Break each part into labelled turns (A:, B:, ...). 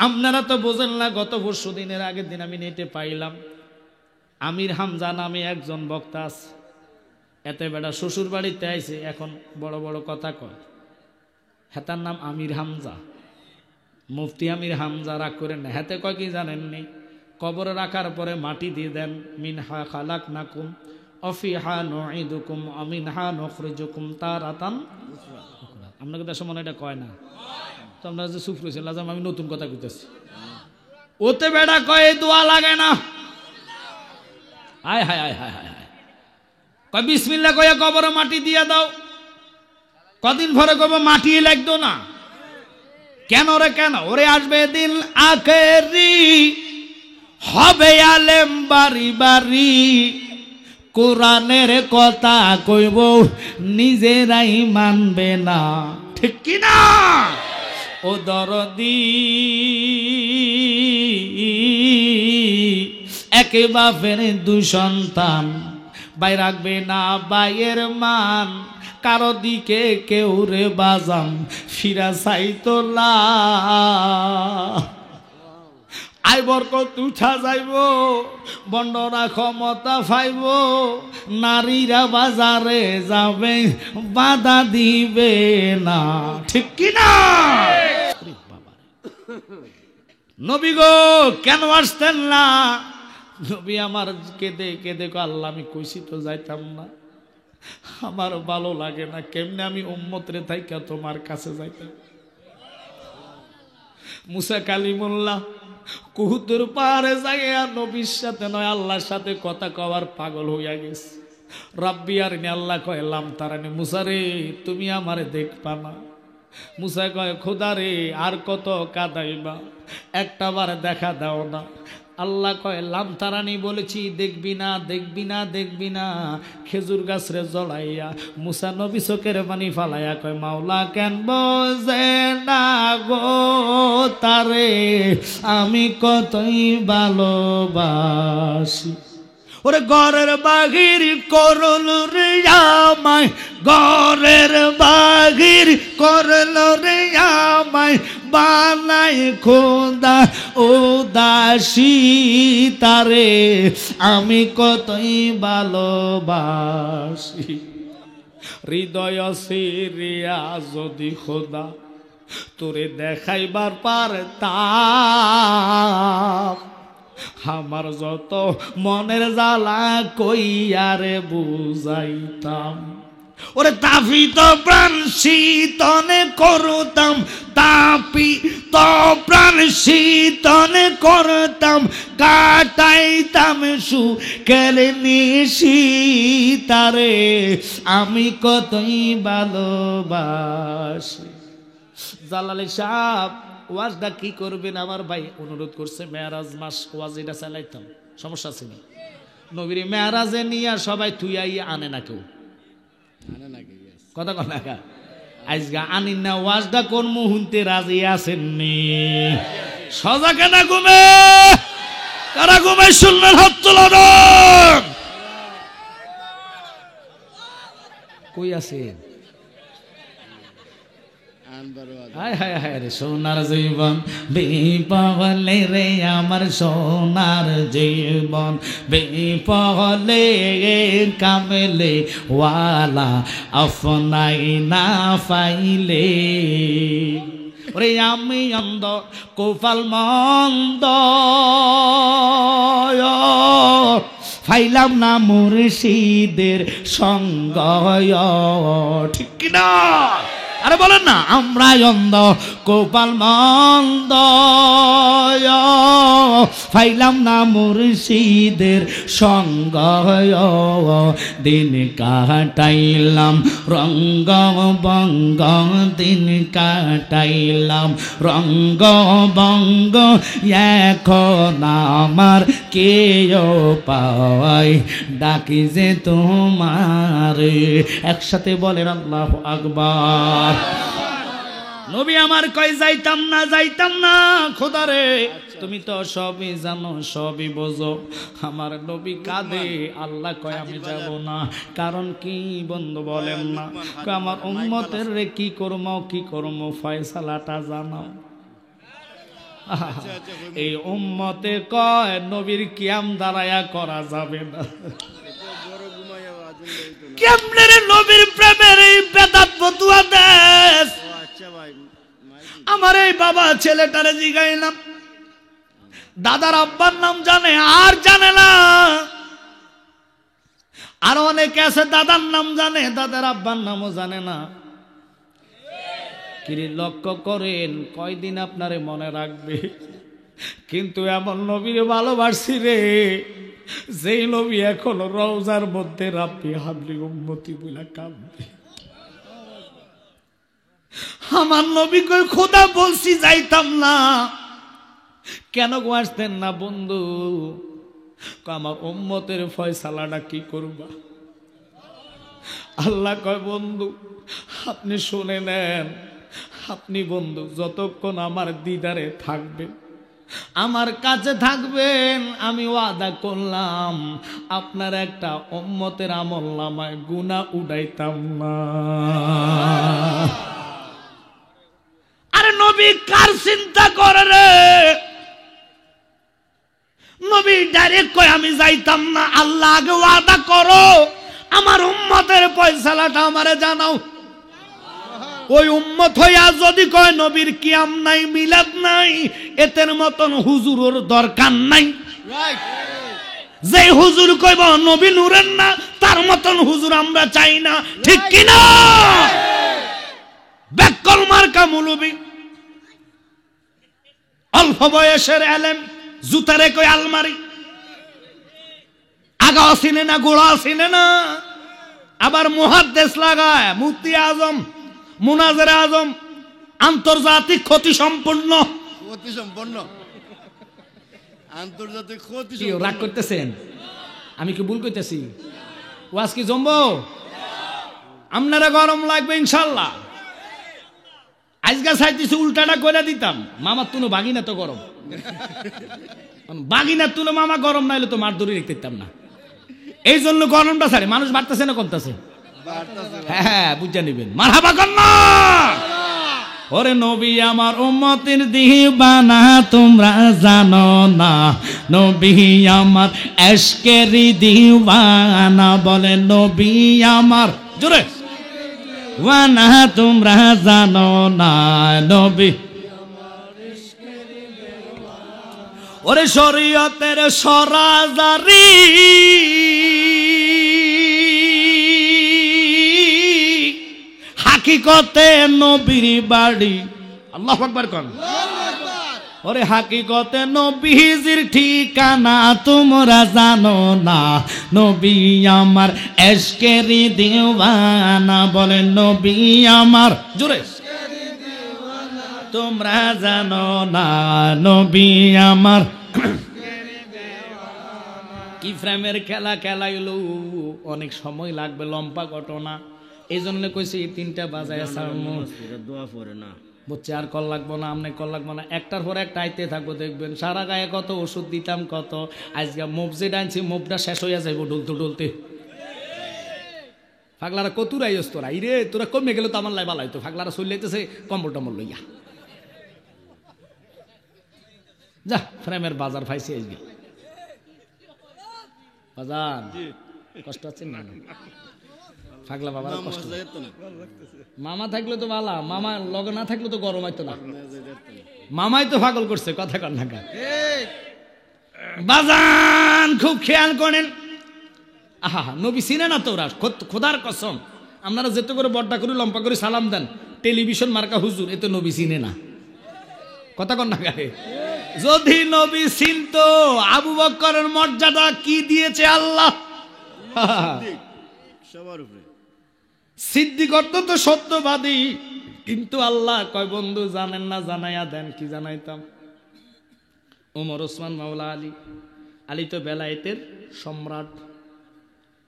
A: আপনারা তো বোঝেন না, গত পরশু দিনের আগের দিন আমি নেটে পাইলাম আমির হামজা নামে একজন বক্তা আছে, এতে বেটা শ্বশুর বাড়িতে আইছে, এখন বড় বড় কথা কয়। হেতার নাম আমির হামজা, মুফতি আমির হামজা, রাগ করেন না। হেতে কয় কি জানেননি, কবরে রাখার পরে মাটি দিয়ে দেন, মিনহা খালাকনাকুম অফিহা নুঈদুকুম আমিনহা নুখরিজুকুম তারাতান। আপনাকে দেশে মনে এটা কয় না তো, আমরা যে চুপ করেছি লাজাম, আমি নতুন কথা কইতেছি। ওতে বেড়া কয় দোয়া লাগে না, হায় হায় হায় হায় হায় হায়, কয় বিসমিল্লাহ কয়ে কবরে মাটি দিয়ে দাও। কদিন পরে কব মাটি লাগতো না, কেন রে কেন? ওরে আসবে দিন আখেরি, হবে আলেম বাড়ি বাড়ি, কোরআনের কথা কইব নিজেরাই মানবে না, ঠিক কি না? ও দরদি একে বাপের দুই সন্তান, ভাই রাখবে না ভাইয়ের মান, কারো দিকে কেউ রে বাজাম ফিরা চাইতোলা, আই বরকত উঠা যাইব, বন্ডরা ক্ষমতা পাইব, নারীরা বাজারে যাবে বাধা দিবে না, ঠিক কি না? নবী গো কেন আসতেন না? নবী আমার কেঁদে কেঁদে আল্লাহ আমি কইছি তো যাইতাম না, আমার ভালো লাগে না, কেমনে আমি উম্মতরে থাইকা তোমার কাছে যাইতাম। মুসা কালিমুল্লাহ কুহুতের পাহাড়ে যাইয়া নবীর সাথে নয় আল্লাহর সাথে কথা কওয়ার পাগল হইয়া গেছে। রাব্বি আরনি, আল্লাহ কয় লাম তারানি, মুসা রে তুমি আমারে দেখবা না? মুসা কয় খোদা রে আর কত কাঁদাইবা, একটা বার দেখা দাও না। আল্লাহ কয় লাম তারানি বলেছি, দেখবি না দেখবি না দেখবি না। খেজুর গাছ রে জড়াইয়া মুসা নবী চোখের পানি ফালাইয়া কয় মাওলা কেন বোঝে না গো তারে আমি কতই ভালোবাসি। ওরে ঘরের বাহির করল রে আমায়, ঘরের বাহির করল রে আমায়, বানাই খোদা উদাসী তারে আমি কতই ভালোবাসি। হৃদয় সিরিয়া যদি খোদা তোরে দেখাইবার পারতাম, আমার যত মনের জ্বালা কইয়ারে বুঝাইতাম। ওরে তাপি তো প্রাণ শীতনে করতাম, তাপি তো প্রাণ শীতনে করতাম, কাটাইতাম সুখের নিশি তারে আমি কতই ভালোবাসি। জালালি সাহেব ওয়াজটা কি করবেন আমার ভাই অনুরোধ করছে, মেয়ারাজ মাস ওয়াজ এটা চালাইতাম, সমস্যা ছিল। নবীর মেয়ারাজে নিয়ে সবাই তুই আইয়া আনে না, কেউ কথা কথা আজগা আনিন না, ওয়াজটা কোন মুহূর্তে রাজি আছেননি? সজা কেনা ঘুমে কারা ঘুমে শুনলেন হাত তোলান, কই আছেন? হায় হায় হায় রে সোনার জীবন বিপহলে রে আমার সোনার জীবন বিপহলে কামলে ওয়ালা আফনাই না পাইলে। ওরে আমি অন্ধ কোপাল মন্দ ফাইলাম না মুর্শিদের সঙ্গ, ঠিক না? আরে বলেন না, আমরা অন্ধ কোপাল মন্দ ফাইলাম না মুর্শিদের সঙ্গ, দিন কাটাইলাম রঙ্গ বঙ্গ, দিন কাটাইলাম রঙ্গ বঙ্গ, এখন আমার কেউ পাই ডাকি যে তোমার। একসাথে বলেন আল্লাহু আকবার। নবী আমার কয় যাইতাম না যাইতাম না, খোদা রে তুমি তো সবই জানো সবই বোঝো। আমার নবী কাঁদে, আল্লাহ কয় আমি যাব না। কারণ কি বন্ধু বলেন না? আমার উম্মতের রে কি করবো কি করবো ফয়সালাটা জানাও। এই উম্মতে কয় নবীর কিয়াম দাঁড়ায়া করা যাবে না। কেমনে রে নবীর প্রেমের এই বেদাত ফতুয়া দেশ? আমার এই বাবা ছেলেটারে জিগাইলাম, দাদার আব্বার নাম জানে আর জানে না। আর অনেকে আছে দাদার নাম জানে, দাদার আব্বার নামও জানে না। কিরে লক্ষ্য করেন, কয়দিন আপনারে মনে রাখবে? কিন্তু এমন নবীর ভালোবাসি রে, যেই নবী এখন রওজার মধ্যে রাব্বি হাবলি উম্মতি বইলা কাঁদবে। আমার নবী কই খোদা বলছি যাইতাম না, কেন গো আসতেন না বন্ধু? আমার উম্মতের ফয়সালাটা কি করবা? আল্লাহ কয় বন্ধু আপনি শুনে নেন, আপনি বন্ধু যতক্ষণ আমার দিদারে থাকবেন, আমার কাছে থাকবেন, আমি ওয়াদা করলাম আপনার একটা উম্মতের আমলনামায় গুনাহ উঠাইতাম না। আরে নবী কার চিন্তা করে রে? নবী ডাইরেক্ট কয় আমি যাইতাম না। আল্লাহ আগে ওয়াদা করো, আমার উম্মতের ফয়সালাটা আমারে জানাও। ওই উম্মত হইয়া যদি কয় নবীর কিয়াম নাই, মিলাদ নাই, এতের মতন হুজুরের দরকার নাই। যে হুজুর কইব নবী নূরের না, তার মতন হুজুর আমরা চাই না, ঠিক কিনা? বেকল মার্কা মুলবি, অল্প বয়সের এলেম, জুতারে কই আলমারি, আগা আসিনে না গোড়া আসিনে না। আবার মুহাদ্দিস লাগায় মুফতি আজম, মুনাজের আজম, আন্তর্জাতিক ক্ষতি সম্পন্ন। আন্তর্জাতিক ক্ষতি। রাগ করতেছেন? আমি কি ভুল করতেছি? ওয়াজ কি জমবো? আপনারা গরম লাগবে ইনশাল্লাহ। আজকে চাইতেছি উল্টাটা করে দিতাম, মামার তুনো বাগিনা তো গরম, বাগিনার তুলো মামা গরম নাইলে তো মার দড়ি রেখে দিতাম না। এই জন্য গরমটা ছাড়ে। মানুষ বাড়তেছে না কমতেছে? হ্যাঁ বুঝে নিবেন। মারহাবা কন্যা। ওরে নবী আমার উম্মতের দিবানা, তোমরা জানো না নবী আমার এশকেরি দিওয়ানা। বলে নবী আমার জোরে ওয়ানা, তোমরা জানো না নবী। ওরে শরীয়তের সরাজারি, হাকিকতে নবীর বাড়ি। আল্লাহু আকবার কোন। ওরে হাকিকতে নবীজির ঠিকানা তোমরা জানো না, নবী আমার এশকেরি দিওয়ানা। বলে নবী আমার জোরে তোমরা জানো না নবী আমার। কি ফ্রেমের খেলা খেলাইলো, অনেক সময় লাগবে, লম্বা ঘটনা। এই জন্য কইছি 3টা বাজায় দোয়া পড়ে না বুঝছে, আর কল লাগবো না, আমনে কল লাগবো না, একটার পর একটা আইতে থাকবো। দেখবেন সারা গায়ে কত ওষুধ দিতাম, কত আজকে মুভ যেটা আনছি মুভটা শেষ হইয়া যাইব ডুলতে ডুলতে। ফাগলারা কতুরাই তোরা ইরে, তোরা কমে গেলে তো আমার লাই বালাই তো। ফাগলারা চলিতেছে কম্বল টম্বল লইয়া। যা ফ্রেমের বাজার পাইছি আজকে। বাজার কষ্ট হচ্ছে না? ফাগলা বাবার কষ্ট। মামা থাকলে তো ভালা, মামা লগে না থাকলে তো গরম হইতো না। মামাই তো পাগল করছে, কথা কন না। বাজান খুব খেয়াল করেন। আহা নবী চিনে না তোরা, খোদার কসম। আপনারা যেতে করে বড্ডা করে লম্পা করে সালাম দেন, টেলিভিশন মার্কা হুজুর, এতে নবী চিনে না, কথা কন না গায়ে। যদি নবী চিনতো আবু বকরের মর্যাদা কি দিয়েছে আল্লাহ। সিদ্দিক অর্থ তো সত্যবাদী, কিন্তু আল্লাহ কয় বন্ধু জানেন না, জানাইয়া দেন। কি জানাইতাম? ওমর, ওসমান, মাওলা আলী। আলী তো বেলায়েতের সম্রাট।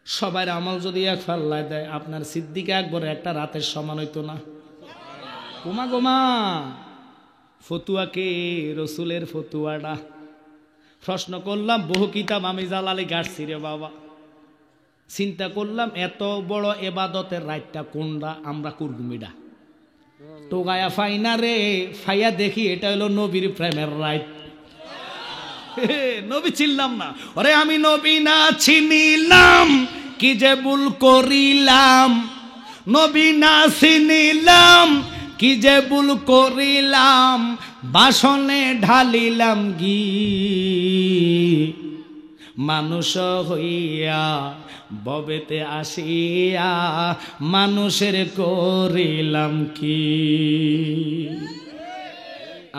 A: সবার আমল যদি এক ফাল্লায় দেয়, আপনার সিদ্দিক একবারে একটা রাতের সমান হইতো না। গোমা গোমা ফতুয়া কে? রসুলের ফতুয়াটা। প্রশ্ন করলাম, বহু কিতাব আমি জালালি গাড়ছি রে বাবা। চিন্তা করলাম এত বড় এবাদতের রাতটা কোনটা আমরা করবো? মেডা টোগায়া ফাইনা রে, ফাইয়া দেখি এটা হলো নবীর প্রেমের রাইত। নবী চিনলাম না, ওরে আমি নবী না চিনিলাম, কি যে ভুল করিলাম। নবী না চিনিলাম, কি যে ভুল করিলাম। বাসনে ঢালিলাম ঘি, মানুষ হইয়া ববেতে আসিয়া মানুষের করিলাম কি।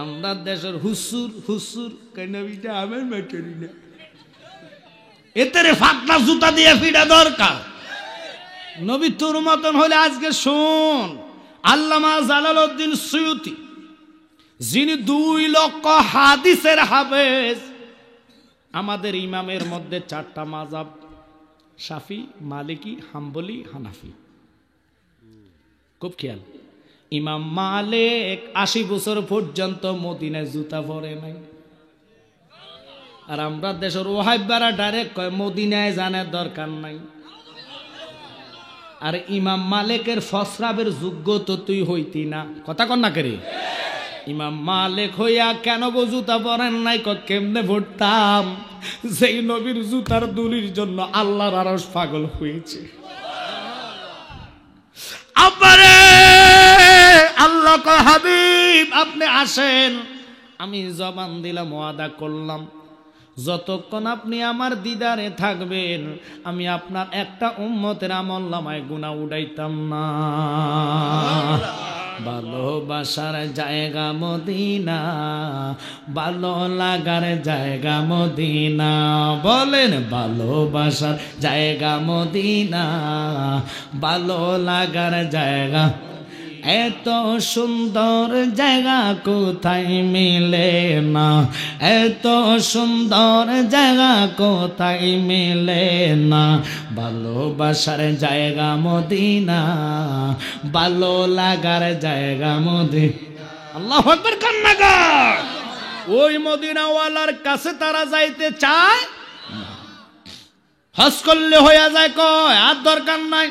A: আমরা দেশের হুসুর হুসুর কেনবিটা আমার মেটরি না, এতে ফাটনা জুতা দিয়ে ফিরা দরকার। নবী তোর মতন হলে আজকে শোন, আল্লামা জালালউদ্দিন সুয়ুতি যিনি 2 লক্ষ হাদিসের হাফেজ, আমাদের ইমামের মধ্যে 4টা মাযহাব, শাফি, মালিকি, হাম্বলি, হানাফি। খুব খেয়াল, ইমাম মালিক 80 বছর পর্যন্ত মদিনায় জুতা পরে নাই। আর আমরা দেশের ওহাইবারা ডাইরেক্ট কয় মদিনায় জানার দরকার নাই। আর ইমাম মালিকের ফসরাবের যোগ্য তো তুই হইতি না, কথা কন না করে। ইমাম মালিক হইয়া কেন গো জুতা পরেন নাই? কেমনে পড়তাম? সেই নবীর জুতার দুলির জন্য আল্লাহর আরশ পাগল হয়েছে। আব্বারে আল্লাহ কয় হাবিব আপনি আসেন, আমি জবান দিলাম, ওয়াদা করলাম, যতক্ষণ আপনি আমার দিদারে থাকবেন আমি আপনার একটা উম্মতের আমলনামায় গুনাহ উঠাইতাম না। ভালোবাসার জায়গা মদিনা, ভালো লাগার জায়গা মদিনা। বলেন ভালোবাসার জায়গা মদিনা, ভালো লাগার জায়গা। এত সুন্দর জায়গা কোথায় মিলে না, এত সুন্দর জায়গা কোথায় মিলে না। ভালোবাসার জায়গা মদিনা, ভালো লাগার জায়গা মদিনা। আল্লাহু আকবার কান্নাকার। ওই মদিনাওয়ালার কাছে তারা যাইতে চায়, হজ করলে হইয়া যায়, কয় আর দরকার নাই।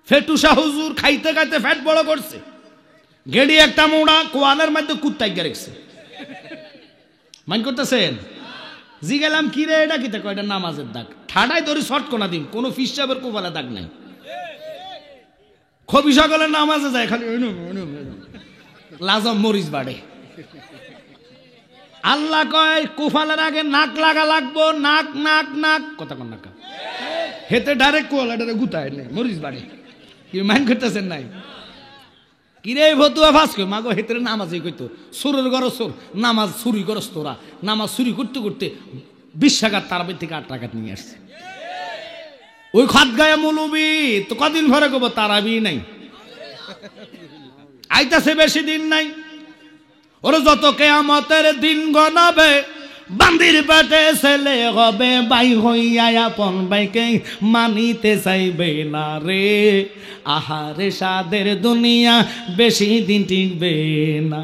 A: ফেটুসা হুজুর খাইতে খাইতে ফ্যাট বড় করছে, গেড়ি একটা মোড়া কোয়ালের মধ্যে কুত্তাই গেছে। মান করতেছেন? জি গেলাম কি রে এটা কিতে? কয়টা নামাজের দাগ, ঠাডাই ধরি শর্ট কোনা দিন, কোন ফিসাবের কোপালে দাগ নাই। খবি সকলে নামাজে যায় খালি লাজম মরিচ বাড়ে। আল্লাহ কয় কুফালের আগে নাক লাগা লাগবো, নাক নাক নাক, কথা কন নাকা হেতে ডাইরেক্ট কোয়ালাটারে গুতায় নেই, মরিচ বাড়ে। কি মান করতেছেন নাই? কিরে ভতুয়া ফাঁস কই মাগো হেতে নামাজই কইতো সুরের ঘর সুর, নামাজ চুরি করস তোরা। নামাজ চুরি করতে করতে 20 টাকার তারাবির থেকে 8 টাকা নিয়ে আসছে। ওই খাত গায়ে মৌলবি তো কদিন ভরে কব তারাবি নাই, আইতাছে বেশি দিন নাই। ওর যত কিয়ামতের দিন গনাবে, বান্দির পেটে ছেলে হবে, বাই হইয়া আপন বাইকে মানিতে চাইবে না রে। আহারে সাদের দুনিয়া বেশি দিন টিকবে না।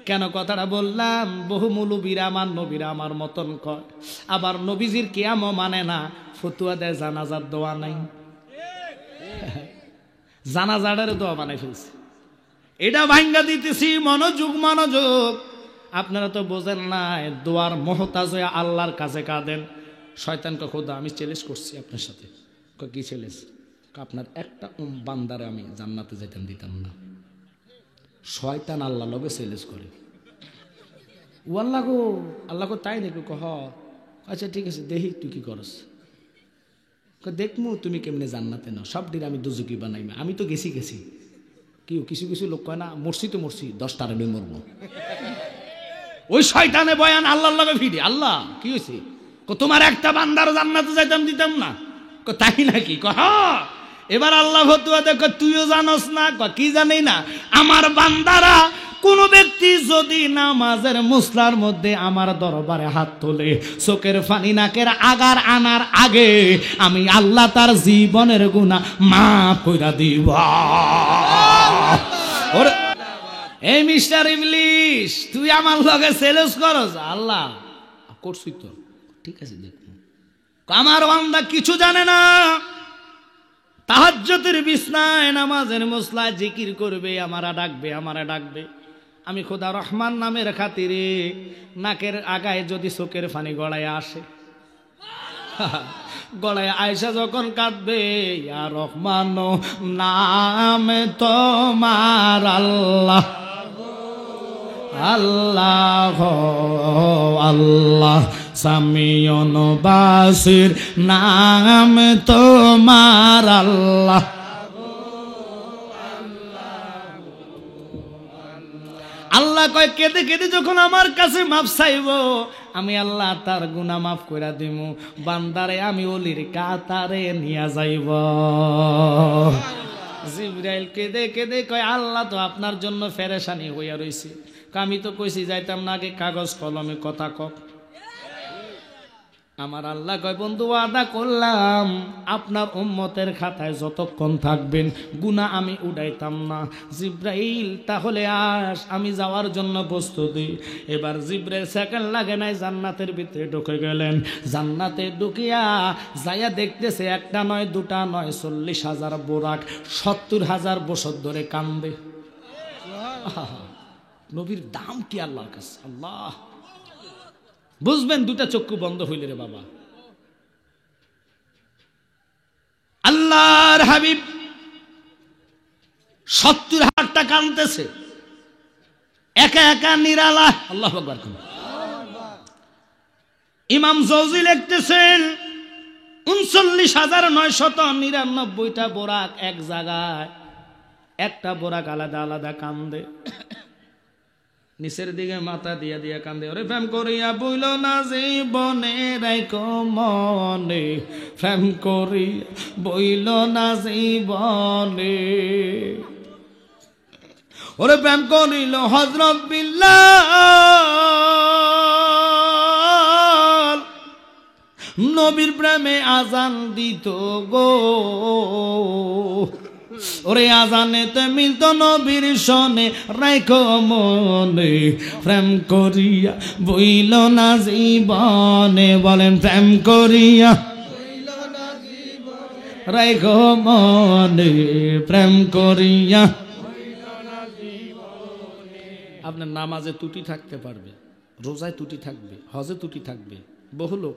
A: কেন কথাটা বললাম? বহু মুলুবীরা আমার নবীরা আমার মতন কয়, আবার নবীজির কিয়াম মানে না, ফতুয়া দেয় জানাজার দোয়া নাই। জানাজারের দোয়া বানাই ফেলছে। এটা ভাঙ্গা দিতেছি, মনোযোগ মনোযোগ। আপনারা তো বোঝেন না, দোয়ার মহতাজ হয়ে আল্লাহর কাছে কাঁদেন। শয়তানকে খোদা আমি চ্যালেঞ্জ করছি আপনার সাথে। কি চ্যালেঞ্জ? আপনার একটা বান্দারে আমি জান্নাতে যেতেন দিতাম না। শয়তান আল্লাহ লগে চ্যালেঞ্জ করে। ও আল্লাহ গো, আল্লাহ গো তাই দেখো কহ, আচ্ছা ঠিক আছে দেখি তুই কি করস। দেখমু তুমি কেমনে জান্নাতে নাও, সব দিন আমি দুজুকি বানাইমা। আমি তো গেছি গেছি। কিছু কিছু লোক কয় না মরছি তো মরছি, 10টারে মরবো। ওই শয়তানে বয়ান আল্লাহর লগে ফিরে। আল্লাহ কি হয়েছে? তোমার একটা বান্দার জান্নাতে যাইতাম দিতাম না। তাই নাকি? এবার আল্লাহ ফতুয়া দেখো, তুইও জানোস না? কি জানি না, আমার বান্দারা কোন ব্যক্তি যদি নামাজের মুসলার মধ্যে আমার দরবারে হাত তোলে, চোখের ফানি নাকের আগার আনার আগে আমি আল্লাহ তার জীবনের গুনাহ মাফ কইরা দিব। ওরে এই মিস্টার ইবলিশ, তুই আমার লগে সেলস করস? আল্লাহ করছই তো, ঠিক আছে দেখো। আমার বান্দা কিছু জানে না, তাহাজ্জুদের বিছনায় নামাজের মুসলায় জিকির করবে, আমারা ডাকবে। আমি খোদা রহমান নামের খাতিরে নাকের আগায় যদি চোখের পানি গড়ায় আসে, গড়ায় আয়সা যখন কাঁদবে, ইয়া রহমান নাম তোমার আল্লাহ আল্লাহ আল্লাহ, সামিউন বাসির নাম তোমার আল্লাহ। আল্লাহ কয় কেঁদে কেঁদে যখন আমার কাছে মাফ চাইব, আমি আল্লাহ তার গুনাহ মাফ কইরা দিমু, বান্দারে আমি ওলির কাতারে নিয়া যাইব। জিবরাইল কেঁদে কেঁদে কয় আল্লাহ তো আপনার জন্য ফেরেশানি হইয়া রইছি, আমি তো কইছি যাইতাম না, আগে কাগজ কলমে কথা কক। আমার আল্লাহ কয় বন্ধু ওয়াদা করলাম আপনার উম্মতের খাতায় যতক্ষণ থাকবেন গুনাহ আমি উড়াইতাম না। জিবরাইল তাহলে আস, আমি যাওয়ার জন্য প্রস্তুতি। এবার জিবরাইল সেকেন্ড লাগে নাই, জান্নাতের ভিতরে ঢুকে গেলেন। জান্নাতে ঢুকিয়া যাইয়া দেখতেছে একটা নয় দুটা নয় 40,000 বোরাক 70,000 বছর ধরে কান্দে। নবীর দাম কি আল্লাহর কাছে, আল্লাহ বুঝবেন। দুটা চক্ষু বন্ধ হইলে রে বাবা, আল্লাহর হাবিব 70,000টা কাঁদতেছে একা একা নিরালা। আল্লাহু আকবার। ইমাম জৌজি লিখতেছেন 39,999টা বোরাক এক জায়গায়, একটা বোরাক আলাদা আলাদা কান্দে। নিচের দিকে মাথা দিয়া দিয়া কান্দে, ওরে প্রেম করিয়া বইল না জীবনে রাইখো মনে, প্রেম করিয়া বইল না জীবনে, ওরে প্রেম করিল হযরত বিল্লাল, নবীর প্রেমে আজান দিত গো, ওরে আজানেতে মিলত নবীর সনে রাইখো মনে, প্রেম করিয়া বইল না জীবনে, বলেন প্রেম করিয়া রাইখো মনে, প্রেম করিয়া। আপনার নামাজে ত্রুটি থাকতে পারবে, রোজায় ত্রুটি থাকবে, হজে ত্রুটি থাকবে, বহু লোক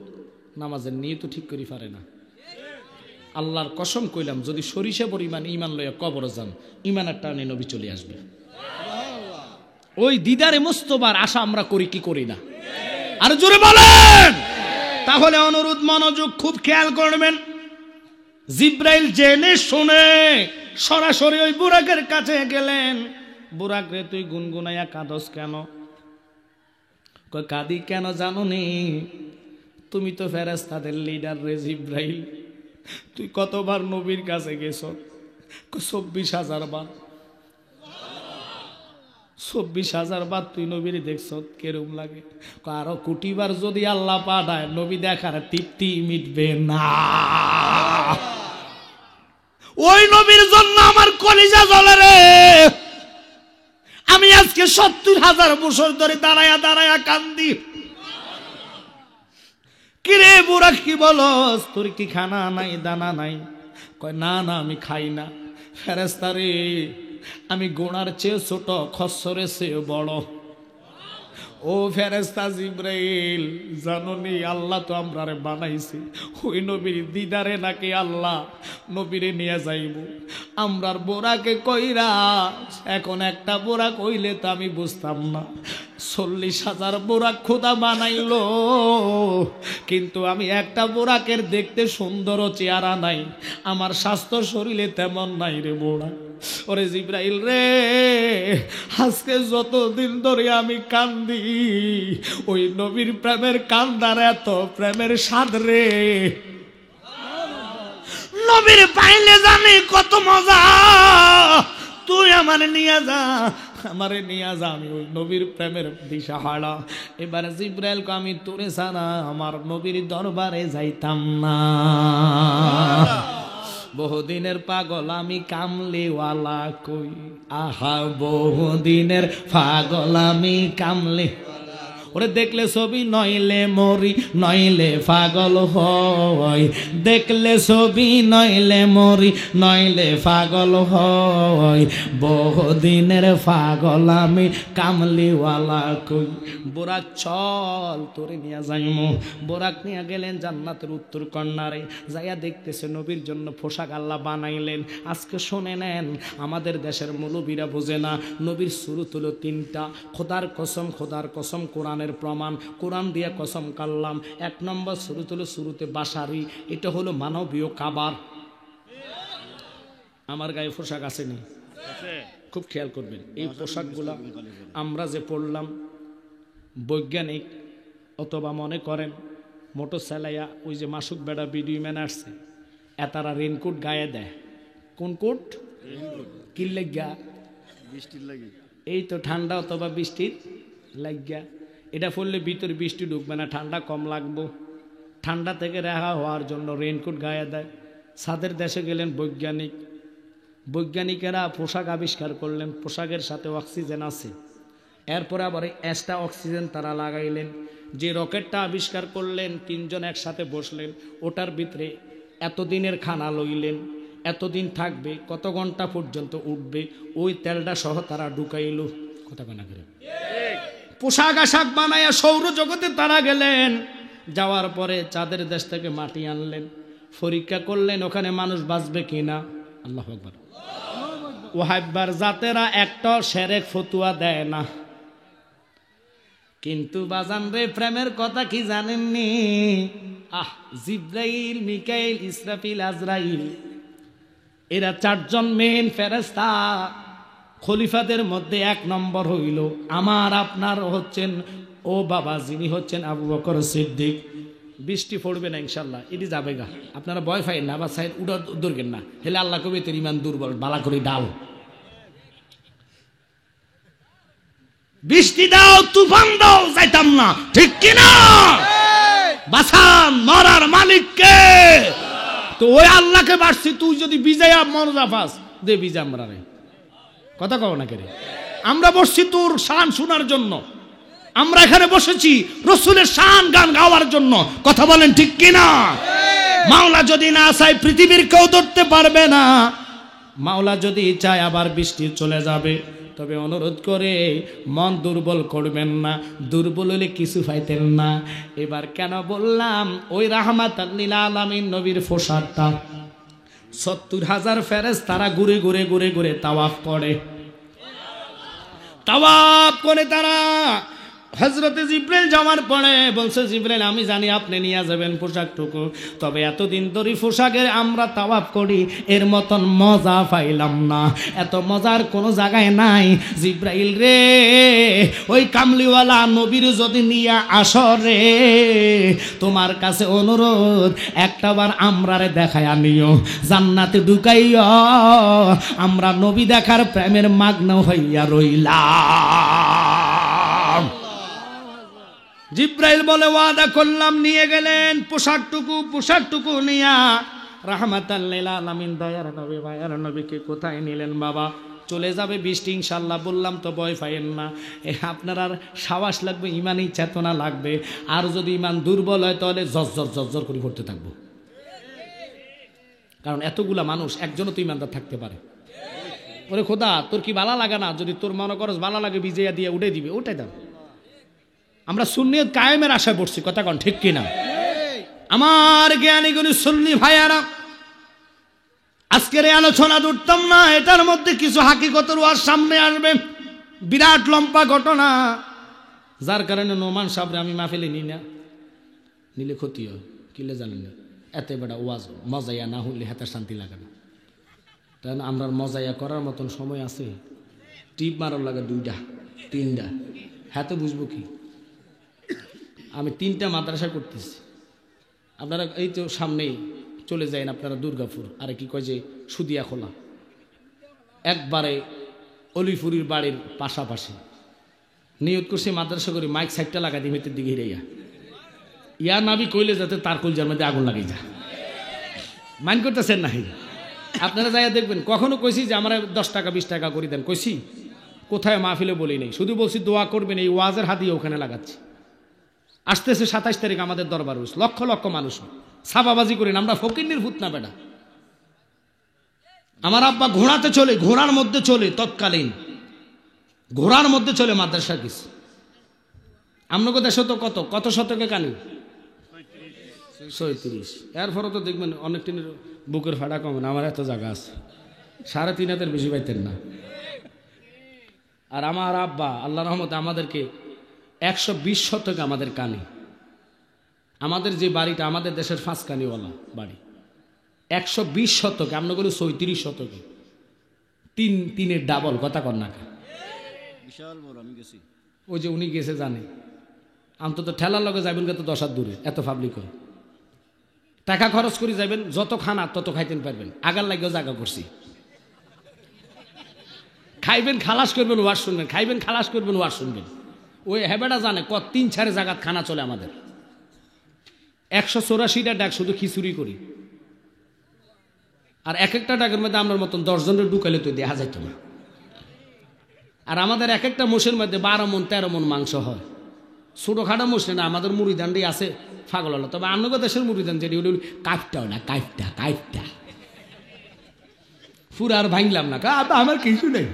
A: নামাজের নিয়ত ঠিক করি পারে না। আল্লাহর কসম কইলাম যদি সরিষা পরিমাণ ইমান লইয়া কবর যান, ইমানের টানে নবী চলে আসবে। ওই দিদারে মুস্তফার আশা আমরা করি কি করি না? আর জোরে বলেন। তাহলে অনুরোধ মনোযোগ খুব খেয়াল করবেন। জিব্রাইল জেনে শুনে সরাসরি ওই বুরাকের কাছে গেলেন। বুরাক রে তুই গুনগুনাইয়া কাঁদস কেন? কই কাঁদি কেন জানো নি? তুমি তো ফেরেশতাদের লিডার রে জিব্রাইল, তুই কতবার নবীর কাছে গেছ? 24,000 বার। 24,000 বার তুই নবীর দেখছ, কেরম লাগে? আরো কোটিবার যদি আল্লাহ পাঠায় নবী দেখার তৃপ্তি মিটবে না। ওই নবীর জন্য আমার কলিজা জ্বলে রে। আমি আজকে 70,000 বছর ধরে দাঁড়ায়া দাঁড়ায়া কান্দি। কিরে বুড়া কি বলস, তোর কি খানা নাই দানা নাই? কয় না না আমি খাই না। ফেরেশতা রে আমি গোনার চেয়ে ছোট, খচ্চরের চেয়ে বড়। ও ফেরেশতা জিব্রাইল জানোনি আল্লাহ তো আমরারে বানাইছি, ওই নবীর দিদারে নাকি আল্লাহ নবীরে নিয়ে যাইব। আমরার বোরাকে কইরা এখন একটা বোরা কইলে তো আমি বুঝতাম না। 40,000 বোরাক খোদা বানাইলো, কিন্তু আমি একটা বোরাকের দেখতে সুন্দর চেহারা নাই, আমার স্বাস্থ্য শরীরে তেমন নাই রে বোরা। ওরে জিব্রাইল রে আজকে যতদিন ধরে আমি কান্দি, ওই নবীর প্রেমের কান্দার এত প্রেমের স্বাদ রে। নবীর পাইলে জানি কত মজা। তুই আমারে নিয়ে যা, আমারে নিয়ে যা, আমি ওই নবীর প্রেমের দিশাহারা। এবার জিব্রাইল কো আমি তোরে ছাড়া আমার নবীর দরবারে যাইতাম না। বহুদিনের পাগল আমি কামলিওয়ালা কই, আহা বহুদিনের পাগল আমি কামলি। ওরে দেখলে ছবি নইলে মরি নইলে পাগল হই, দেখলে ছবি নইলে মরি নইলে পাগল হই, বহুদিনের পাগল আমি কামলিওয়ালা কই। বোরাক চল তোরে নিয়ে যাইমু। বোরাক নিয়ে গেলেন জান্নাতের উত্তর কর্নারে, যাইয়া দেখতেছে নবীর জন্য পোশাক আল্লাহ বানাইলেন। আজকে শুনে নেন, আমাদের দেশের মৌলবীরা বোঝে না, নবীর সুরত হলো তিনটা। খোদার কসম কোরআনের প্রমাণ, কোরআন দিয়ে কসম কাল্লাম। 1 নম্বর সুরত হলো সুরতে বাসারি, এটা হলো মানবীয় কাবার। আমার গায়ে পোশাক আসেনি, খুব খেয়াল করবেন। এই পোশাকগুলা আমরা যে পড়লাম, বৈজ্ঞানিক অথবা মনে করেন মোটর চালাইয়া ওই যে মাসুক বেড়া ভিডিও ম্যান আসছে, এতারা রেনকোট গায়ে দেয়। কোন কোট? কি লাগিয়া? বৃষ্টির লাগে। এই তো ঠান্ডা অথবা বৃষ্টির লাগিয়া। এটা পড়লে ভিতরে বৃষ্টি ঢুকবে না, ঠান্ডা কম লাগবো। ঠান্ডা থেকে রেহা হওয়ার জন্য রেনকোট গায়ে দেয়। সাদের দেশে গেলেন বৈজ্ঞানিকেরা পোশাক আবিষ্কার করলেন, পোশাকের সাথে অক্সিজেন আছে। এরপরে আবার এক্সট্রা অক্সিজেন তারা লাগাইলেন। যে রকেটটা আবিষ্কার করলেন, 3 জন একসাথে বসলেন, ওটার ভিতরে এতদিনের খানা লইলেন, এতদিন থাকবে, কত ঘন্টা পর্যন্ত উঠবে, ওই তেলটা সহ তারা ঢুকাইল। কথা কানা করে পোশাক আশাক বানাইয়া সৌরজগতে তারা গেলেন। যাওয়ার পরে চাঁদের দেশ থেকে মাটি আনলেন, পরীক্ষা করলেন ওখানে মানুষ বাঁচবে কিনা। আল্লাহু আকবার। ওয়াহাববার জাতেরা একটা সেরেক ফতুয়া দেয় না, কিন্তু বাজান রে প্রেমের কথা কি জানেননি? জিব্রাইল, মিকাইল, ইসরাফিল, আজরাইল, এরা 4 জন মেন ফেরেশতা। খলিফাদের মধ্যে 1 নম্বর হইল আমার আপনার হচ্ছেন ও বাবা, যিনি হচ্ছেন আবু বকর সিদ্দিক। বৃষ্টি পড়বে না ইনশাল্লাহ, এটি যাবে গা। আপনারা ভয় পাইন না, আবার সাইড উড়া দরকেন না, হেলে আল্লাহ কবি তোর ইমান দুর্বল, বালা করে ডাল। বৃষ্টি দাও, তুফান দাও, যাইতাম না, ঠিক কিনা? বাসান মরার মালিককে, তো ওই আল্লাহকে বাসছি। তুই যদি বিজয়া মরজা পাস দে, বিজা আমরা রে। কথা কও না কেরে? আমরা বসছি তোর শান শোনার জন্য, আমরা এখানে বসেছি রসুলের শান গান গাওয়ার জন্য। কথা বলেন ঠিক কিনা? মাওলা যদি না চায় পৃথিবীর কেউ ধরতে পারবে না। মাওলা যদি চায় আবার বৃষ্টি চলে যাবে। তবে অনুরোধ করে মন দুর্বল করবেন না, দুর্বল হলে কিছু পাইতেন না। এবার কেন বললাম, ওই রাহমাতাল লিল আলামিন নবীর পোশাকটা 70,000 ফেরেশতারা ঘুরে ঘুরে ঘুরে ঘুরে তাওয়াফ করে তারা। হযরতে জিবরাইল যাওয়ার পরে বলছে, জিবরাইল আমি জানি আপনি নিয়ে যাবেন পোশাকটুকু, তবে এতদিন ধরে পোশাকের আমরা তাওয়াফ করি, এর মতন মজা পাইলাম না, এত মজার কোনো জায়গায় নাই। জিবরাইল রে, ওই কামলিওয়ালা নবীর যদি নিয়ে আসো রে, তোমার কাছে অনুরোধ, একটাবার আমরারে দেখায়া নিও, জান্নাতে ঢুকাইয়া আমরা নবী দেখার প্রেমের মাগ্ন হইয়া রইলাম। জিব্রাইল বলে ওয়াদা করলাম, নিয়ে গেলেন পোশাকটুকু নিয়া। রাহমাতাল লিল আলামিন দয়ার নবী, ভাইয়ার নবীকে কোথায় নিলেন? বাবা চলে যাবে বৃষ্টি ইনশাল্লাহ, বললাম তো ভয় পাইয়েন না। আপনার আর সাহস লাগবে, ইমানই চেতনা লাগবে। আর যদি ইমান দুর্বল হয় তাহলে জর্জর করে পড়তে থাকবো, কারণ এতগুলা মানুষ একজনও তো ইমানদার থাকতে পারে। ওরে খোদা, তোর কি ভালো লাগে না? যদি তোর মনে করস ভালো লাগে, বিজয়া দিয়ে উঠে দিবে, ওটাই দাও। আমরা সুন্নিয়ত কায়েমের আশায় পড়ছি, কথা কন ঠিক কিনা? আমার জ্ঞানী গুণী সুন্নি ভাইয়ারা, আজকের এই আলোচনা ধরতাম না, এটার মধ্যে কিছু হাকিকতের ওয়াজ সামনে আসবে, বিরাট লম্বা ঘটনা, যার কারণে নোমান সাহেবরে আমি মাহফিলে নিই না, নিলে ক্ষতি হয়। কিলে জানেন না, এত বেড়া ওয়াজ মজাইয়া না হলে হাতে শান্তি লাগে না। তাই আমরা মজাইয়া করার মতন সময় আছে? টিপ মারার লাগে 2টা 3টা, হাতে বুঝবো কি? আমি 3টা মাদ্রাসা করতেছি। আপনারা এই তো সামনেই চলে যাইন আপনারা দুর্গাপুর, আরে কি কয় যে সুদিয়া খোলা, একবারে অলিপুরির বাড়ির পাশাপাশি। নিয়ত করছে মাদ্রাসা করি, মাইক সাইডটা লাগাই দিই ভেতর দিকে হিরাইয়া, ইয়া নাবি কইলে যাতে তার কলজার মধ্যে আগুন লাগিয়ে যায়। মাইন্ড করতেছেন না? আপনারা যাইয়া দেখবেন। কখনো কইছি যে আমার 10 টাকা 20 টাকা করে দেন? কইছি? কোথায় মাহফিলে বলি নেই, শুধু বলছি দোয়া করবেন, এই ওয়াজের হাতিয়ে ওখানে লাগাচ্ছি। আসতেছে 27 তারিখ আমাদের দরবার উরুস, লক্ষ লক্ষ মানুষ, ছাপাবাজি করেন, আমরা ফকিন্নির ভূত না বেটা। আমার আব্বা ঘোড়াতে চলে, ঘোড়ার মধ্যে চলে, তৎকালীন ঘোড়ার মধ্যে চলে মাদ্রাসা কিছু। আপনাকে দেশে তো কত কত শতকে কানি 36, এরপরে তো দেখবেন অনেক টিনের বুকের ফাড়া কমে না, আমার এত জায়গা আছে, 3.5 হাতের বেশি পাইতেন না। আর আমার আব্বা আল্লাহ রহমতে আমাদেরকে 120 শতকে আমাদের কানি, আমাদের যে বাড়িটা আমাদের দেশের 5 কানিওয়ালা বাড়ি, 120 শতকে, আপনাগুলো 36 শতকে, তিনের ডাবল, কথা কর না,
B: বিশাল বড়। আমি গেছি,
A: ওই যে উনি গেছে জানে, অন্তত ঠেলার লগে যাবেন কত 10 হাত দূরে, এত পাবলিক হয়, টাকা খরচ করে যাবেন, যত খানা তত খাইতেন পারবেন, আগার লাগেও জায়গা করছি, খাইবেন খালাস করবেন ওয়াজ শুনবেন, খাইবেন খালাস করবেন ওয়াজ শুনবেন। ওই হেবেটা জানে কত 3-4 জায়গাত খানা চলে আমাদের, 184টা ডাক শুধু খিচুড়ি করি, আর এক একটা ডাকের মধ্যে আপনার মতন 10 জনের ঢুকাইলে তো দেখা যাইত না। আর আমাদের এক একটা মোষের মধ্যে 12 মণ 13 মণ মাংস হয়, ছোটখাটো মোষ না, আমাদের মুড়িদানটি আছে ফাগল হলো। তবে অন্য দেশের মুড়িদান যেটি কাইফটাও না, কাইফটা কাইফটা পুরো আর ভাঙলাম না, আব্বা আমার কিছু নেই,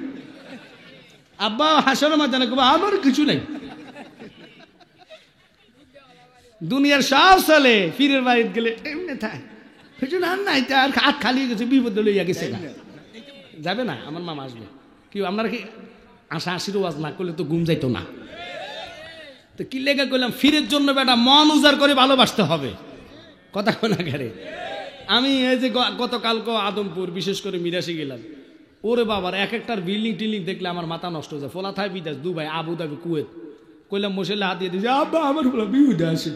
A: আব্বা হাসানো মাঝে না, আমার কিছু নেই, দুনিয়ার সব চলে, পীরের বাড়িতে গেলে এমনি থাক কিছু না, নাই আর হাত খালি গেছে, বিপদ লইয়া গেছে, যাবে না, আমার মামা আসবে, কি আপনারা কি আশা আশির ওয়াজ না করলে তো ঘুম যাইতো না, তো কি লেগে করলাম, ফিরের জন্য বেটা মন উজাড় করে ভালোবাসতে হবে, কথা কোনা ঘরে। আমি এই যে গতকালকে আদমপুর বিশেষ করে মিরাশি গেলাম, ওরে বাবার এক একটার বিল্ডিং টিল্ডিং দেখলে আমার মাথা নষ্ট হয়ে যায়, ফোলা থাই বিদেশ, দুবাই, আবুধাবি, কুয়েত, কইলাম মশাইলে হাত দিয়ে দিয়েছে, আব্বা আমার ফোলা বিহুদে আসে,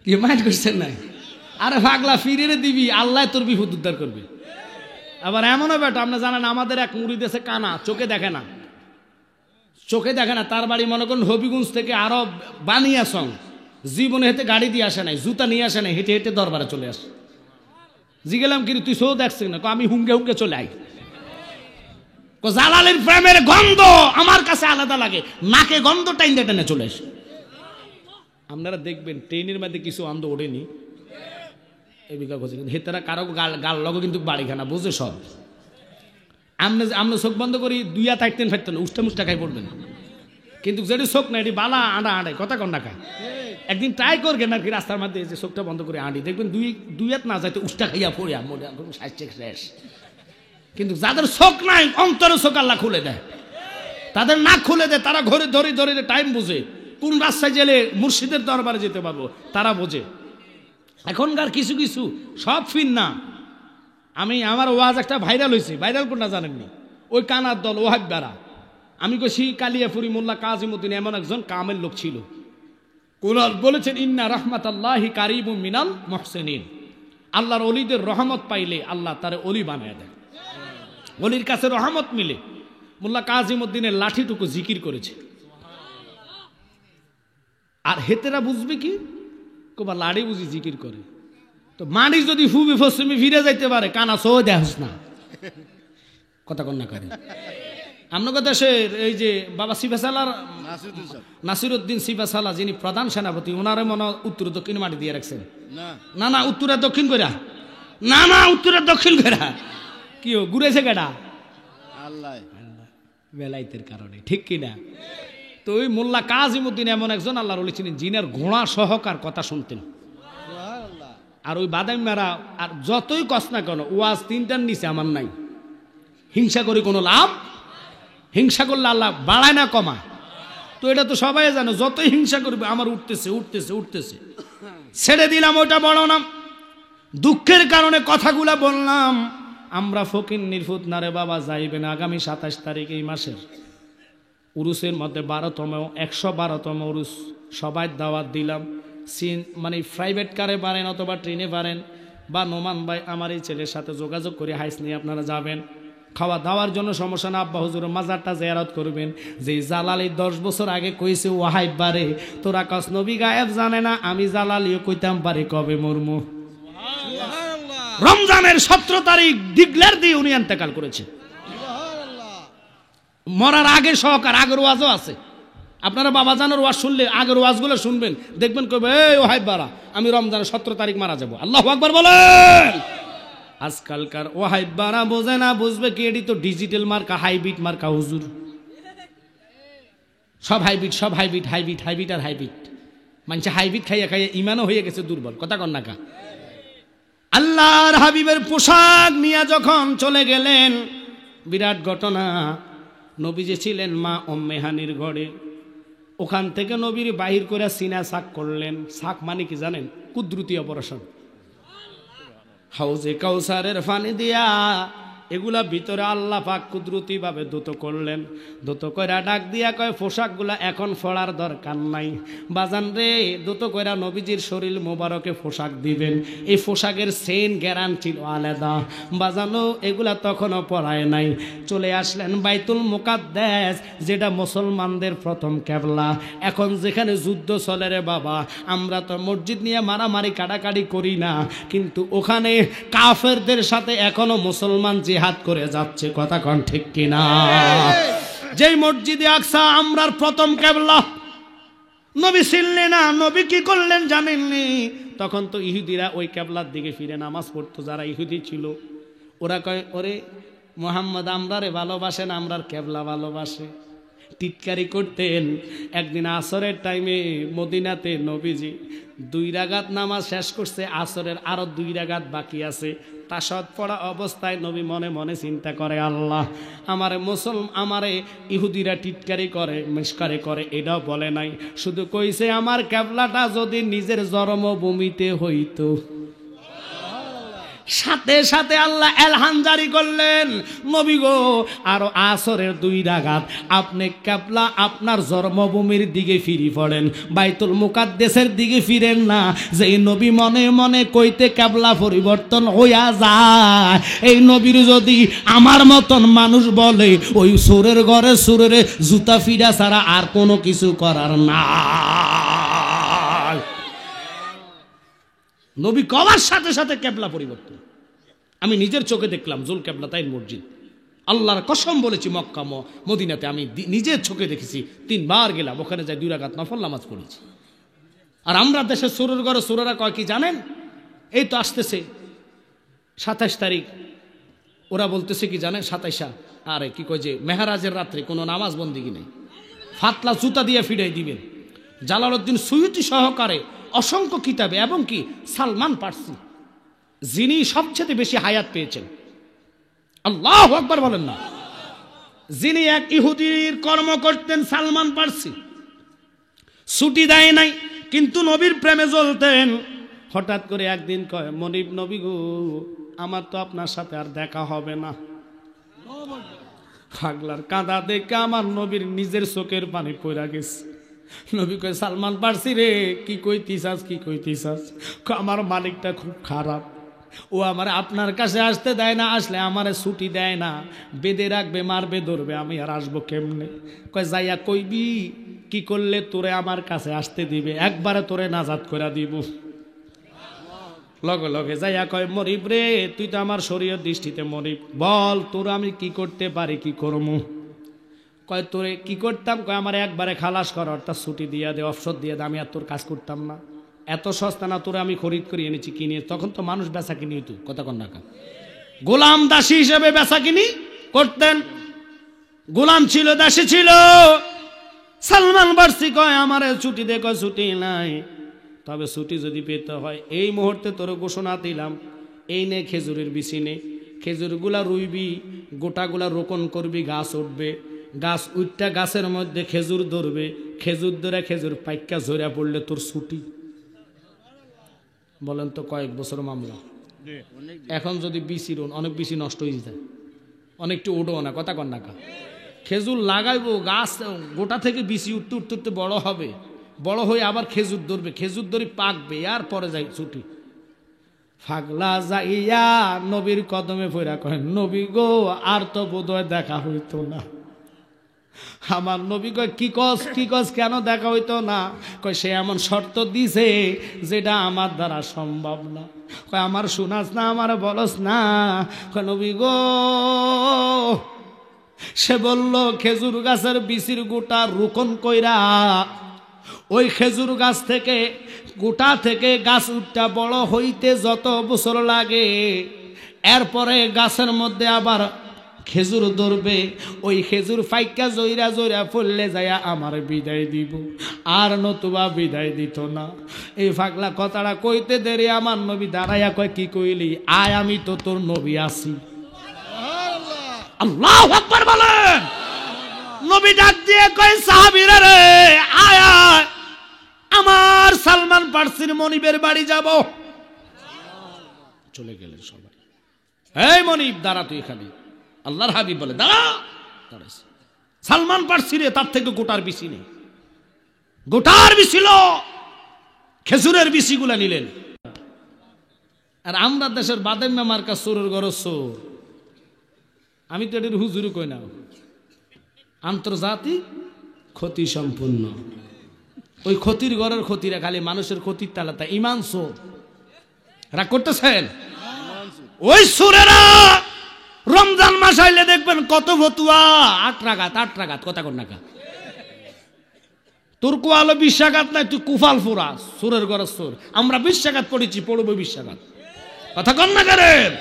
A: কি মাইন্ড করছেন নাই? আরে পাগলা, ফিরে দিবি, আল্লাহ তোর বিপদ উদ্ধার করবে। আবার এমনও বেটা, আপনি জানেন আমাদের এক মুড়ি দেশে কানা, চোখে দেখে না, চোখে দেখে না, তার বাড়ি মনে করুন হবিগঞ্জ থেকে আরো বানিয়াসং, জীবনে হেঁটে গাড়ি দিয়ে আসে নাই, জুতা নিয়ে আসে নাই, হেঁটে হেঁটে দরবারে চলে আসে। জিগেলাম কি তুই সৌ দেখছিস না? আমি হুঙ্গে হুঙ্গে চলে আই, জালালের প্রেমের গন্ধ আমার কাছে আলাদা লাগে, নাকে গন্ধ টাইনে টেনে চলে আসে। আপনারা দেখবেন ট্রেনের মধ্যে কিছু অন্ধ ওঠেনি, এই বিকা করছে, কিন্তু হেতারা কারো গাল লগে কিন্তু বাড়িখানা বোঝে সব। আমরা চোখ বন্ধ করি, 2 হাত আটতেন ফাটতেন, উষ্টা মুষ্টা খাই পড়বেন, কিন্তু যেটি চোখ না এটি বালা আঁড়া আঁড়ায়, কথা কন না খায়। একদিন ট্রাই করবেন আর কি, রাস্তার মধ্যে যে চোখটা বন্ধ করে আঁড়ি, দেখবেন 2 হাত না যাইতে উষ্টা খাইয়া পড়িয়া মনে শেষ। কিন্তু যাদের চোখ নাই, অন্তরে চোখ আল্লাহ খুলে দেয়, তাদের না খুলে দেয়, তারা ঘরে ধরে ধরে টাইম বুঝে, কোন রাস্তায় গেলে মুর্শিদের দরবারে যেতে পারবো তারা বোঝে। এখনকার কিছু কিছু সব ফিন না। আমার ওয়াজ একটা ভাইরাল হয়েছে, ভাইরাল কোনটা জানেননি? ওই কানার দল ওহাব্বারা। আমি কইছি কালিয়াপুরি মোল্লা কাজিমউদ্দিন এমন একজন কামের লোক ছিল, কোরআন বলেছেন ইন্না রাহমাতাল্লাহি কারিবুম মিনাল মুহসিনিন, আল্লাহর ওলিদের রহমত পাইলে আল্লাহ তারে ওলি বানায় দেয়, ওলির কাছে রহমত মিলে। মোল্লা কাজিমউদ্দিনের লাঠিটুকু জিকির করেছে, আর হেতেরা বুঝবে কি কবা লাড়ি বুঝি জিকির করে, তো মানি যদি ফুবি পশ্চিমে ফিরে যাইতে পারে, কানা সহ দেখাস না, কথা কন্যা করে। আপনাদের দেশের এই যে বাবা সিফাসালার নাসিরউদ্দিন সিফাসালা, যিনি প্রধান সেনাপতি, ওনারে মনে উত্তর দক্ষিণ মাটি দিয়ে রাখছেন। না না, উত্তরে দক্ষিণ কইরা, না না, উত্তরে দক্ষিণ কইরা কি ঘুরেছে কেডা? আল্লাহ, বেলাইতের কারণে, ঠিক কিনা? তো ওই মোল্লা কাজিমউদ্দিন এমন একজন আল্লাহর ওলি ছিলেন, জিনের ঘোড়া সহকার কথা শুনতেন। আর ওই বাদামি মারা, আর যতই কষ্ট না কেন, ওয়াজ 3টার নিচে আমার নাই। হিংসা করে কোনো লাভ, হিংসা করলে আল্লাহ বাড়ায় না কমা। তো এটা তো সবাই জানো, যতই হিংসা করবে আমার উঠতেছে উঠতেছে উঠতেছে, ছেড়ে দিলাম, ওটা বড় নাম। দুঃখের কারণে কথাগুলা বললাম। আমরা ফকির নির্ফুত না রে বাবা, যাইবেন আগামী 27 তারিখ এই মাসের উরুসের মধ্যে 12তম 112তম উরুস, সবাই দাওয়াত দিলাম। মানে প্রাইভেট কারে পারেন অথবা ট্রেনে পারেন, বা নোমান ভাই আমার এই ছেলের সাথে যোগাযোগ করে হাইস নিয়ে আপনারা যাবেন। খাওয়া দাওয়ার জন্য সমস্যা না, আব্বা হুজুরের মাজারটা জিয়ারত করবেন। যে জালালি 10 বছর আগে কইছে ওয়াহাইব বারে, তোরা কস নবী গায়েব জানে না, আমি জালালিও কইতাম পারি কবে মরমু। রমজানের 17 তারিখ ডিক্লেয়ার দিয়ে উনি ইন্তেকাল করেছে। মরার আগে সহকার আগের ওয়াজও আছে, আপনারা বাবা জানোর ওয়াজ শুনলে আগের ওয়াজগুলো শুনবেন, দেখবেন কবে এই ওহাইব বারা আমি রমজানের 17 তারিখ মারা যাবো। আল্লাহু আকবার বলেন। আজকালকার ওহাইব বারা বোঝে না, বুঝবে কি এটি তো ডিজিটাল মার্কা, হাইব্রিড মার্কা হুজুর। সব হাইব্রিড, সব হাইব্রিড, হাইব্রিড হাইব্রিড আর হাইব্রিড। মানুষ হাইব্রিড খাইয়া খাইয়া ইমানও হয়ে গেছে দুর্বল। কথা কন না কা? আল্লাহর হাবিবের পোশাক নিয়ে যখন চলে গেলেন, বিরাট ঘটনা। নবী যে ছিলেন মা উম্মে হানির ঘরে, ওখান থেকে নবীর বাহির করে সিনা শাক করলেন। শাক মানে কি জানেন? কুদরতি অপারেশন। হাউজে কাউসারের পানি দিয়া এগুলা ভিতরে আল্লাহ পাক কুদরতি ভাবে দ্রুত করলেন। দ্রুত কইরা ডাক দিয়া কয় পোশাকগুলা এখন ফড়ার দরকার নাই বাজান রে, দ্রুত কইরা নবীজির শরীর মোবারকে পোশাক দিবেন। এই পোশাকের সেন গ্যারান ছিল আলাদা বাজানো, এগুলা তখনও পড়ায় নাই। চলে আসলেন বাইতুল মুকাদ্দাস, যেটা মুসলমানদের প্রথম কেবলা। এখন যেখানে যুদ্ধ চলে রে বাবা, আমরা তো মসজিদ নিয়ে মারামারি কাটাকাটি করি না, কিন্তু ওখানে কাফেরদের সাথে এখনো মুসলমান জিহাদ করে যাচ্ছে। কথা কোন ঠিক কিনা? যেই মসজিদে আকসা আমরার প্রথম কেবলা, নবী ছিলেন না, নবী কি করলেন জানেননি? তখন তো ইহুদিরা ওই কেবলার দিকে ফিরে নামাজ পড়তো। যারা ইহুদি ছিল ওরা কয় ওরে মুহাম্মদ আমরারে ভালোবাসেন, আমরার কেবলা ভালোবাসে। টিটকারি করতেন। একদিন আসরের টাইমে মদিনাতে নবীজি 2 রাকাত নামাজ শেষ করছে, আসরের আরো 2 রাকাত বাকি আছে। তাশাহুদ পড়া অবস্থায় নবী মনে মনে চিন্তা করে, আল্লাহ আমারে ইহুদিরা টিটকারি করে, মিসকারি করে, এটাও বলে নাই, শুধু কইছে আমার কেবলাটা যদি নিজের জন্মভূমিতে হইতো। সাথে সাথে আল্লাহ এলহান জারি করলেন, নবী গো আরো আসরের 2 রাকাত আপনি কেবলা আপনার জন্মভূমির দিকে ফিরে পড়েন, বাইতুল মুকাদ্দাসের দিকে ফিরেন না। যে নবী মনে মনে কইতে কেবলা পরিবর্তন হইয়া যায়, এই নবীর যদি আমার মতন মানুষ বলে, ওই সুরের ঘরে সুরের জুতা ফিরা ছাড়া আর কোনো কিছু করার না। নবী কওয়ার সাথে সাথে কেবলা পরিবর্তন। আমি নিজের চোখে দেখলাম জুল কেবলা তাই মসজিদ, আল্লাহর কসম বলেছি, মক্কা মদিনাতে আমি নিজের চোখে দেখেছি। 3 বার গেলাম, ওখানে যাই 2 রাকাত নফল নামাজ পড়েছি। আর আমরা দেশের সুরের ঘরে সুরেরা কয় কি জানেন? এই তো আসতেছে 27 তারিখ, ওরা বলতেছে কি জানেন 27। আরে কি কয় যে মেহরাজের রাত্রে কোনো নামাজ বন্দিগি নেই, ফাতলা জুতা দিয়ে ফিরাই দিবেন। জালালউদ্দিন সুয়ুতি সহকারে অসংখ্য কিতাবে, এবং কি সালমান পার্সি যিনি সবচেয়ে বেশি হায়াত পেয়েছেন, আল্লাহু আকবার বলেন না, যিনি এক ইহুদির কর্ম করতেন, সালমান পার্সি ছুটি দেয় নাই, কিন্তু নবীর প্রেমে জ্বলতেন। হঠাৎ করে একদিন কয়, মনিব নবী গো আমার তো আপনার সাথে আর দেখা হবে না। পাগলার কাঁদা দেখে আমার নবীর নিজের চোখের পানি পড়া গেছে। নবী কয়, সালমান পার্সি রে কি কইতিছাস, কি কইতিছাস? আমার মালিকটা খুব খারাপ, ও আমার আপনার কাছে আসতে দেয় না, আসলে আমারে ছুটি দেয় না, বেঁধে রাখবে, মারবে, ধরবে, আমি আর আসবো কেমনে? কয় যাইয়া কইবি কি করলে তোরে আমার কাছে আসতে দিবে, একবারে তোরে নাজাত করে দিব। লগে লগে যাইয়া কয়, মরিব রে তুই তো আমার শরীয়ত দৃষ্টিতে মরিব, বল তোর আমি কি করতে পারি, কি করমু? কয় তোরে কি করতাম? কয় আমার একবারে খালাস কর, অর্থাৎ ছুটি দিয়ে দে, অবসর দিয়ে দে, আমি আর তোর কাজ করতাম না। এত সস্তা না, তোরে আমি খরিদ করে এনেছি, কিনে। তখন তো মানুষ বেচা কিনি হইতো, কথা কন না, গোলাম দাসী হিসেবে বেচা কিনি করতেন, গোলাম ছিল, দাসী ছিল। সালমান পার্সি কয় আমারে ছুটি দে, কয় ছুটি নাই, তবে ছুটি যদি পেতে হয় এই মুহূর্তে তোর ঘোষণা দিলাম, এই নে খেজুরের বিচি নে, খেজুরগুলা রুইবি, গোটাগুলা রোপণ করবি, গাছ উঠবে, গাছ উঠটা গাছের মধ্যে খেজুর ধরবে, খেজুর ধরে খেজুর পাইকা ঝরা পড়লে তোর ছুটি। বলেন তো কয়েক বছর মামলা। এখন যদি বিচি রোন, অনেক বেশি নষ্ট হয়ে যায়, অনেকটু ওডো না, কথা কন না। খেজুর লাগাইবো, গাছ গোটা থেকে বিচি উঠতে উঠতে উঠতে বড় হবে, বড় হয়ে আবার খেজুর ধরবে, খেজুর ধরে পাকবে, আর পরে যাই ছুটি। ফাগলা যাইয়া নবীর কদমে পড়া কয়, নবী গো আর তো বোধহয় দেখা হইতো না। আমার নবী কয়, কি কস কেন দেখা হইতো না? কয় সে এমন শর্ত দিছে যেটা আমার দ্বারা সম্ভব না। কয় আমার শোনাস না, আমার বলস না? কয় নবী গো সে বলল খেজুর গাছের বিচির গোটা রোপণ কইরা ওই খেজুর গাছ থেকে গোটা থেকে গাছ উঠটা বড় হইতে যত বছর লাগে, এরপরে গাছের মধ্যে আবার খেজুর ধরবে, ওই খেজুর ফাইকা জইরা জইরা পড়লে যায়া আমার বিদায় দিব, আর নতুবা বিদায় দিত না। এই ফাগলা কথাটা কইতে দেরি আমার নবী দাঁড়াইয়া কয়, কি কইলি? আয় আমি তো তোর নবী আছি। আল্লাহু আকবার বলেন। নবী ডাক দিয়ে কয়, সাহাবীরা রে আয় আয়, আমার সালমান ফার্সির মনিবের বাড়ি যাব। চলে গেলেন সবাই। এই মনিব দাঁড়া তুই এখানে। আল্লাহর হাবিব বলে দাঁড়া। দাঁড়াইছে। সালমান ফার্সি রে তার থেকে গোটার বিচি নেই, গোটার বিছিল খেজুরের বিচিগুলা নিলেন। আর আমরা দেশের বাদেম মার্কা চোরের ঘর চোর, আমি তো এটার হুজুরি কই না, আন্তর্জাতিক ক্ষতি সম্পূর্ণ। ওই ক্ষতির ঘরের ক্ষতিরা খালি মানুষের ক্ষতির তালাতা ইমান চোর রাগ করতেছেন। ওই সুরেরা রমজান মাস আইলে দেখবেন কত ফতুয়া, 8 রাগাত কথা কর নাকা। তোর কোয়ালো 20 রাগাত নাই, তুই কুফাল ফুরা সুরের ঘরের সুর। আমরা 20 রাগাত পড়েছি, পড়বো 20 রাগাত, কথা কর না করেন।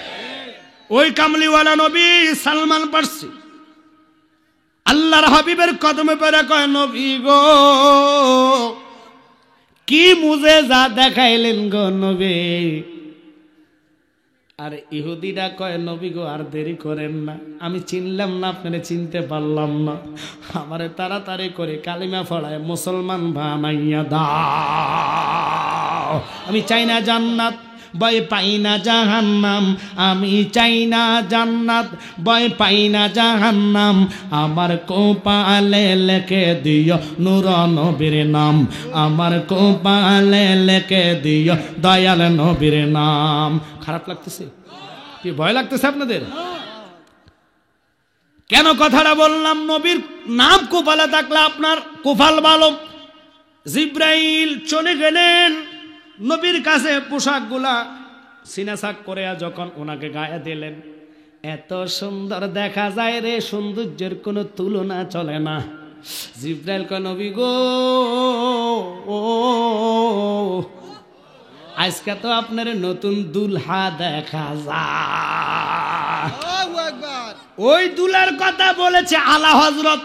A: ওই কামলিওয়ালা নবী সালমান ফার্সি আল্লাহর হাবিবের কদমে পড়ে কয়, নবী গো কি মুজেজা দেখাইলেন গো নবী। আর ইহুদিরা কয়, নবী গো আর দেরি করেন না, আমি চিনলাম না, আপনারে চিনতে পারলাম না, আমারে তাড়াতাড়ি করে কালিমা পড়ায় মুসলমান বানাইয়া দাও। আমি চাই না জান্নাত, ভয় পাই না জাহান্নাম, আমি চাই না জান্নাত, ভয় পাই না জাহান্নাম, আমার কপালে লিখে দিও নূর নবীর নাম, আমার কপালে লিখে দিও দয়াল নবীর নাম। খারাপ লাগতেছে কি ভয় লাগতেছে আপনাদের? কেন কথাটা বললাম? নবীর নাম কপালে থাকলে আপনার কপাল ভালো। জিব্রাইল চলে গেলেন নবীর কাছে, পোশাকগুলা সিনাসাক করে যখন ওনাকে গায়ে দিলেন, এত সুন্দর দেখা যায় রে, সৌন্দর্যের কোনো তুলনা চলে না। জিব্রাইল কয়, নবী গো ও আজকে তো আপনার নতুন দুলহা দেখা যায়। ওই দুলার কথা বলেছে আলা হযরত,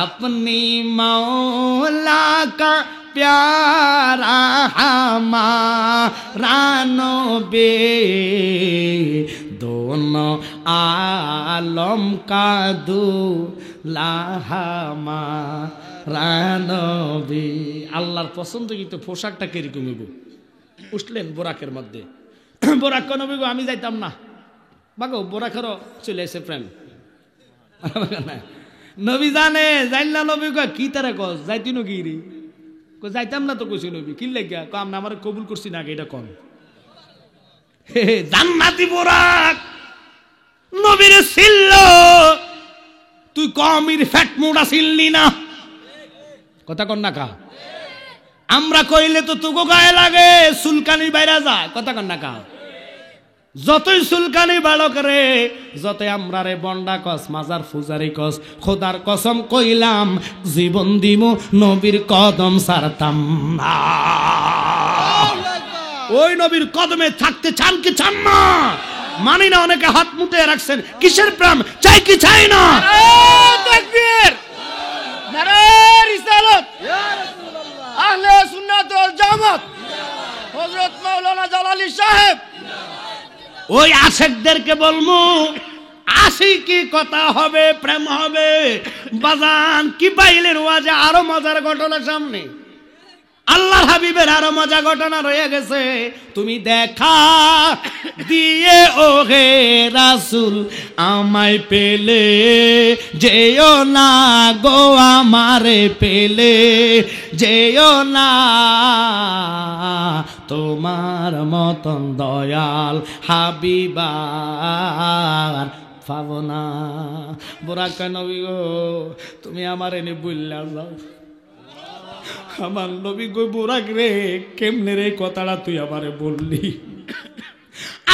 A: আপনি মৌলা কা प्यारा हमारा नबी, दोनों आलम का दूल्हा हमारा नबी। আল্লাহর পছন্দ কিন্তু পোশাকটা কিরকম হইব। উঠলেন বোরাকের মধ্যে, বোরাক নবী গো আমি যাইতাম না, বাগো বোরাকেরও চলে এসে প্রেম। নবী জানে জানলা, নবী গো কি তারা কস যাইতি নাকি রে, যাইতাম না তো কইছি নবী, কি লাগিয়া কম না আমার কবুল করছি না, এটা কম জান্নাতি বোরাক নবীর ছিল, তুই কমির ফ্যাট মোড়া ছিললি না, কথা কন না কা। আমরা কইলে তো তোকে গায়ে লাগে, সুলকানি বাইরা যায়, কথা কন না কা। যতই সুলকানি বালক রে, যতই আমরা রে বন্ডা কস, মাজার ফুজারি কস, খোদার কসম কইলাম জীবন দিমু নবীর কদম ছাড়তাম না। ওই নবীর কদমে থাকতে চান কি চান না? মানি না, অনেকে হাত মুঠে রাখছেন, কিসের প্রেম চাই কি চাই না? তাকবীর, নারে রিসালাত, আহলে সুন্নাত ওয়াল জামাত, হযরত মাওলানা জালালী সাহেব। ওই আশেকদেরকে বলবো, আশিকি কথা হবে, প্রেম হবে। বাজান কি পাইলেন ওয়াজে? আরো মজার ঘটনা সামনে, আল্লাহর হাবিবের আরো মজা ঘটনা রয়ে গেছে। তুমি দেখা দিয়ে ও হে রাসূল আমায় পেলে, যেও না গো আমারে পেলে, যেও না, তোমার মতন দয়াল হাবিবার পাবো না। বোরাক নবী গো তুমি আমার এনে বললা যাও, আমার নবী গো বোরাক রে কেমনে রে কথাটা তুই আমারে বললি?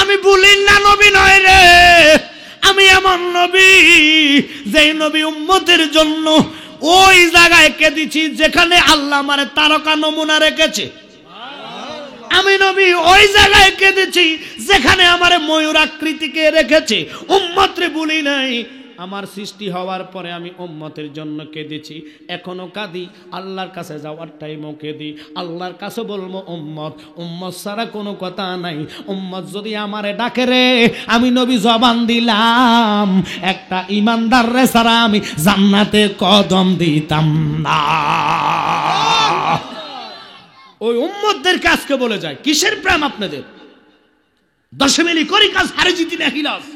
A: আমি বলি না নবী নয় রে, আমি এমন নবী যেই নবী উম্মতের জন্য ওই জায়গায় কেঁদেছি যেখানে আল্লাহ আমারে তারকা নমুনা রেখেছে। আমি নবী ওই জায়গায় কেঁদেছি যেখানে আমারে ময়ূর আকৃতিকে রেখেছে। উম্মতরে বলি নাই, আমার সৃষ্টি হওয়ার পরে আমি উম্মতের জন্য কেঁদেছি, এখনো কাঁদি, আল্লাহর কাছে যাওয়ার টাইমও কেঁদি। আল্লাহর কাছে বলবো উম্মত, উম্মত ছাড়া কোনো কথা নাই। উম্মত যদি আমারে ডাকে রে, আমি নবী জবান দিলাম, একটা ইমানদার রে ছাড়া আমি জান্নাতে কদম দিতাম না। ওই উম্মতদের কাজকে বলে যায় কিসের প্রেম আপনাদের? দশমিলি করি কাজ হারে জিতি না হিলাস।